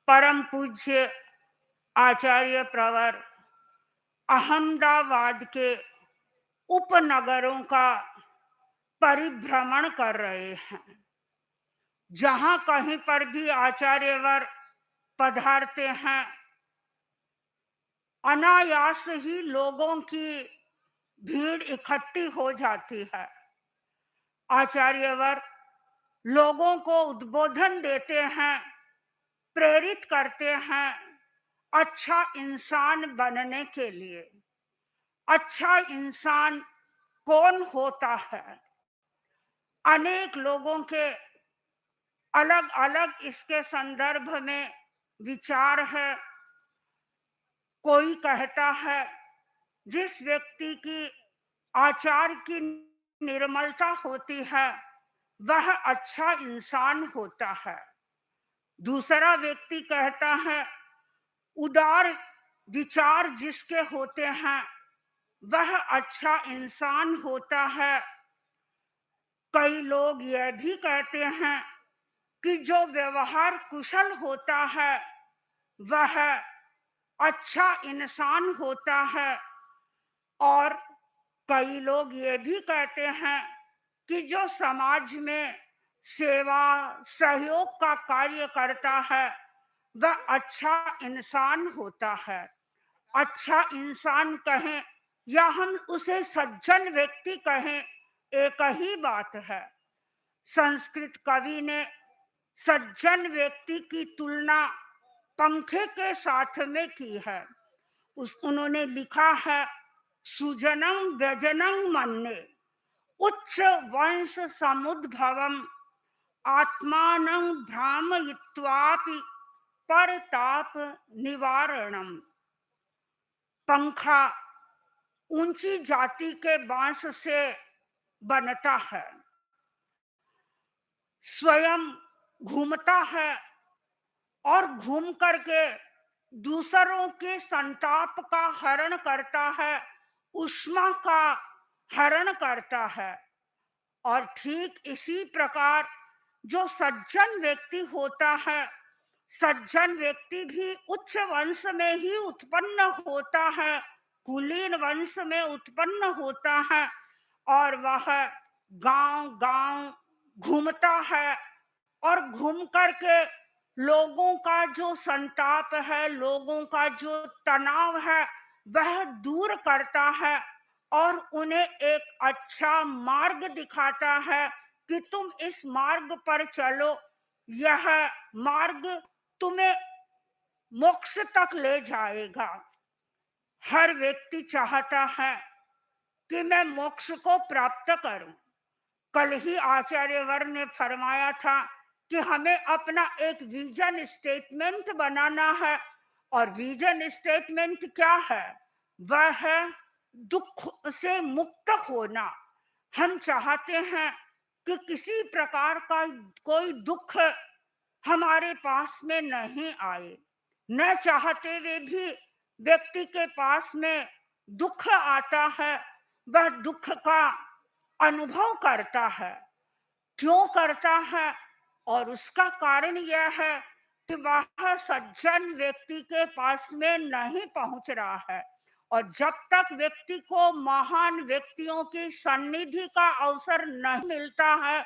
परम पूज्य आचार्य प्रवर अहमदाबाद के उपनगरों का परिभ्रमण कर रहे हैं। जहां कहीं पर भी आचार्यवर पधारते हैं, अनायास ही लोगों की भीड़ इकट्ठी हो जाती है। आचार्यवर लोगों को उद्बोधन देते हैं, प्रेरित करते हैं अच्छा इंसान बनने के लिए। अच्छा इंसान कौन होता है? अनेक लोगों के अलग अलग इसके संदर्भ में विचार है। कोई कहता है जिस व्यक्ति की आचार की निर्मलता होती है वह अच्छा इंसान होता है। दूसरा व्यक्ति कहता है उदार विचार जिसके होते हैं वह अच्छा इंसान होता है। कई लोग यह भी कहते हैं कि जो व्यवहार कुशल होता है वह अच्छा इंसान होता है। और कई लोग ये भी कहते हैं कि जो समाज में सेवा सहयोग का कार्य करता है वह अच्छा इंसान होता है। अच्छा इंसान कहें या हम उसे सज्जन व्यक्ति कहें, एक ही बात है। संस्कृत कवि ने सज्जन व्यक्ति की तुलना पंखे के साथ में की है। उन्होंने लिखा है सुजनम व्यजनम मन्ये उच्च वंश समुद्भवम आत्मानं भ्रामयित्वापि परताप निवारणम। पंखा ऊंची जाति के बांस से बनता है, स्वयं घूमता है और घूम करके दूसरों के संताप का हरण करता है, उष्मा का हरण करता है। और ठीक इसी प्रकार जो सज्जन व्यक्ति होता है, सज्जन व्यक्ति भी उच्च वंश में ही उत्पन्न होता है, कुलीन वंश में उत्पन्न होता है और वह गांव गांव घूमता है और घूम करके लोगों का जो संताप है, लोगों का जो तनाव है वह दूर करता है और उन्हें एक अच्छा मार्ग दिखाता है कि तुम इस मार्ग पर चलो, यह मार्ग तुम्हें मोक्ष तक ले जाएगा। हर व्यक्ति चाहता है कि मैं मोक्ष को प्राप्त करूं। कल ही आचार्यवर ने फरमाया था कि हमें अपना एक विजन स्टेटमेंट बनाना है। और विजन स्टेटमेंट क्या है? वह है दुख से मुक्त होना। हम चाहते हैं कि किसी प्रकार का कोई दुख हमारे पास में नहीं आए। न चाहते हुए भी व्यक्ति के पास में दुख आता है, वह दुख का अनुभव करता है। क्यों करता है? और उसका कारण यह है कि वह सज्जन व्यक्ति के पास में नहीं पहुंच रहा है। और जब तक व्यक्ति को महान व्यक्तियों की सन्निधि का अवसर नहीं मिलता है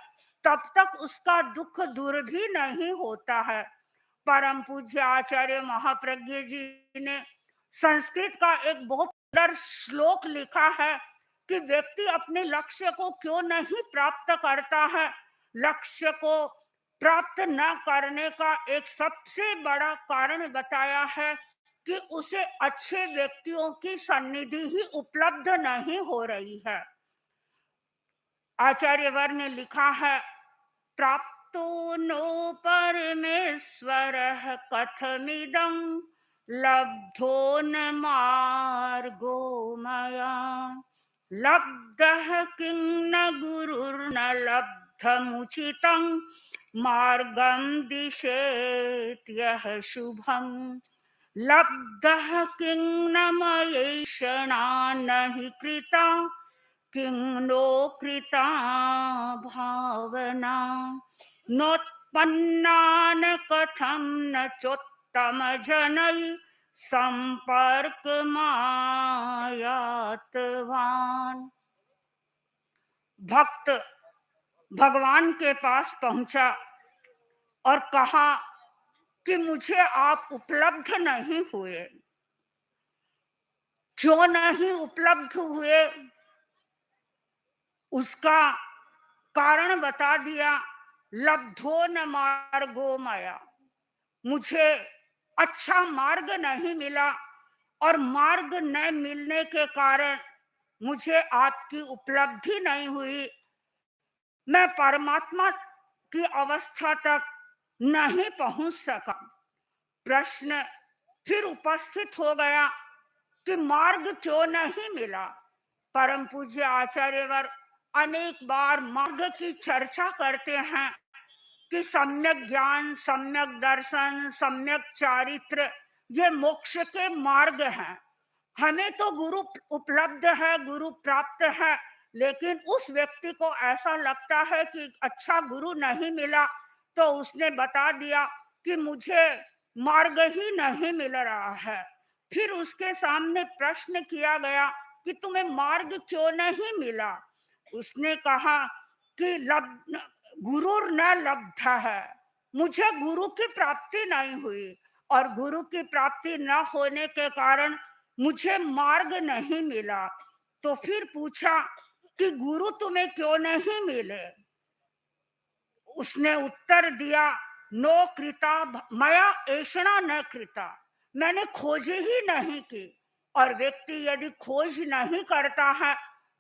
तब तक उसका दुख दूर भी नहीं होता है। परम पूज्य आचार्य महाप्रज्ञ जी ने संस्कृत का एक बहुत सुंदर श्लोक लिखा है कि व्यक्ति अपने लक्ष्य को क्यों नहीं प्राप्त करता है। लक्ष्य को प्राप्त न करने का एक सबसे बड़ा कारण बताया है कि उसे अच्छे व्यक्तियों की सन्निधि ही उपलब्ध नहीं हो रही है। आचार्यवर ने लिखा है प्राप्तो नो परमेश्वरः कथमिदं लब्धो न मार्गो मया लब्धः किं न गुरुर्न लब्धमुचितं मार्गं दिशेत्यः शुभम् लब्धः किं न मयैषणा न हि कृता किं नो कृता भावना नोत्पन्ना न कथं न चोत्पन्ना तम जनई संपर्क मायातवान। भक्त भगवान के पास पहुंचा और कहा कि मुझे आप उपलब्ध नहीं हुए। क्यों नहीं उपलब्ध हुए, उसका कारण बता दिया। लब्धो न मार्गो मया, मुझे अच्छा मार्ग नहीं मिला और मार्ग न मिलने के कारण मुझे आपकी उपलब्धि नहीं हुई। मैं परमात्मा की अवस्था तक नहीं पहुंच सका। प्रश्न फिर उपस्थित हो गया कि मार्ग क्यों नहीं मिला। परम पूज्य आचार्यवर अनेक बार मार्ग की चर्चा करते हैं कि सम्यक ज्ञान, सम्यक दर्शन, सम्यक चारित्र ये मोक्ष के मार्ग हैं। हमें तो गुरु उपलब्ध है, गुरु प्राप्त है, लेकिन उस व्यक्ति को ऐसा लगता है कि अच्छा गुरु नहीं मिला, तो उसने बता दिया कि मुझे मार्ग ही नहीं मिल रहा है। फिर उसके सामने प्रश्न किया गया कि तुम्हें मार्ग क्यों नहीं मिला। उसने कहा कि गुरु न लब्ध है, मुझे गुरु की प्राप्ति नहीं हुई और गुरु की प्राप्ति न होने के कारण मुझे मार्ग नहीं मिला। तो फिर पूछा कि गुरु तुम्हें क्यों नहीं मिले। उसने उत्तर दिया, नो कृता मया ऐषणा न कृता, मैंने खोज ही नहीं की। और व्यक्ति यदि खोज नहीं करता है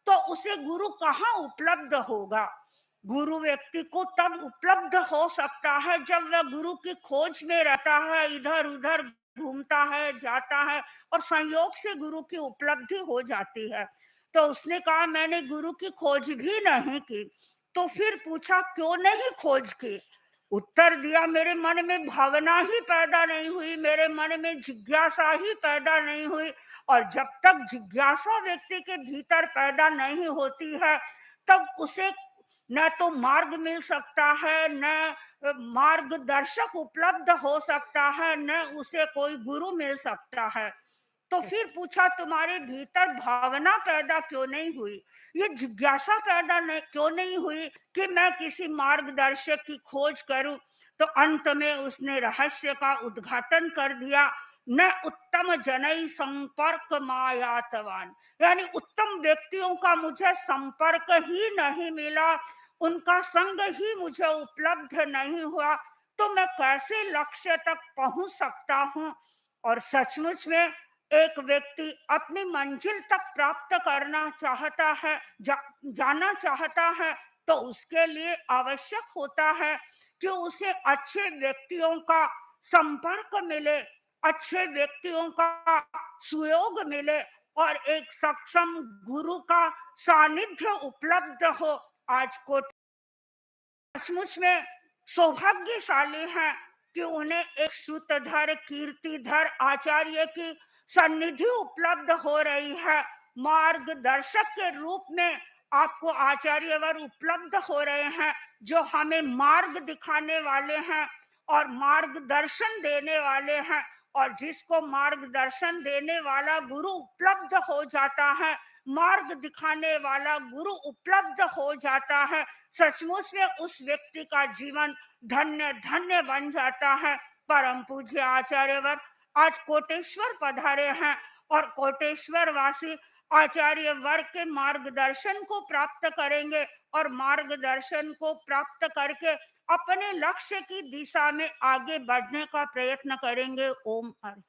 तो उसे गुरु कहाँ उपलब्ध होगा। गुरु व्यक्ति को तब उपलब्ध हो सकता है जब वह गुरु की खोज में रहता है, इधर उधर घूमता है, जाता है और संयोग से गुरु की उपलब्धि हो जाती है। तो उसने कहा मैंने गुरु की खोज भी नहीं की। तो फिर पूछा क्यों नहीं खोज की। उत्तर दिया, मेरे मन में भावना ही पैदा नहीं हुई, मेरे मन में जिज्ञासा ही पैदा नहीं हुई। और जब तक जिज्ञासा व्यक्ति के भीतर पैदा नहीं होती है तब उसे न तो मार्ग मिल सकता है, न मार्गदर्शक उपलब्ध हो सकता है, न उसे कोई गुरु मिल सकता है। तो फिर पूछा तुम्हारे भीतर भावना पैदा क्यों नहीं हुई, ये जिज्ञासा पैदा नहीं क्यों नहीं हुई कि मैं किसी मार्गदर्शक की खोज करूं। तो अंत में उसने रहस्य का उद्घाटन कर दिया, न उत्तम जनई संपर्क मायातवान, यानी उत्तम व्यक्तियों का मुझे संपर्क ही नहीं मिला, उनका संग ही मुझे उपलब्ध नहीं हुआ, तो मैं कैसे लक्ष्य तक पहुंच सकता हूं। और सचमुच में एक व्यक्ति अपनी मंजिल तक प्राप्त करना चाहता है, जाना चाहता है, तो उसके लिए आवश्यक होता है कि उसे अच्छे व्यक्तियों का संपर्क मिले, अच्छे व्यक्तियों का सुयोग मिले और एक सक्षम गुरु का सानिध्य उपलब्ध हो। आज को सचमुच में सौभाग्यशाली हैं कि उन्हें एक श्रुतधर कीर्तिधर आचार्य की सन्निधि उपलब्ध हो रही है। मार्गदर्शक के रूप में आपको आचार्यवर उपलब्ध हो रहे हैं जो हमें मार्ग दिखाने वाले हैं और मार्गदर्शन देने वाले हैं। और जिसको मार्गदर्शन देने वाला गुरु उपलब्ध हो जाता है, मार्ग दिखाने वाला गुरु उपलब्ध हो जाता है, सचमुच में उस व्यक्ति का जीवन धन्य धन्य बन जाता है। परम पूज्य आचार्यवर आज कोटेश्वर पधारे हैं और कोटेश्वर वासी आचार्य वर्ग के मार्गदर्शन को प्राप्त करेंगे और मार्गदर्शन को प्राप्त करके अपने लक्ष्य की दिशा में आगे बढ़ने का प्रयत्न करेंगे। ओम हरि।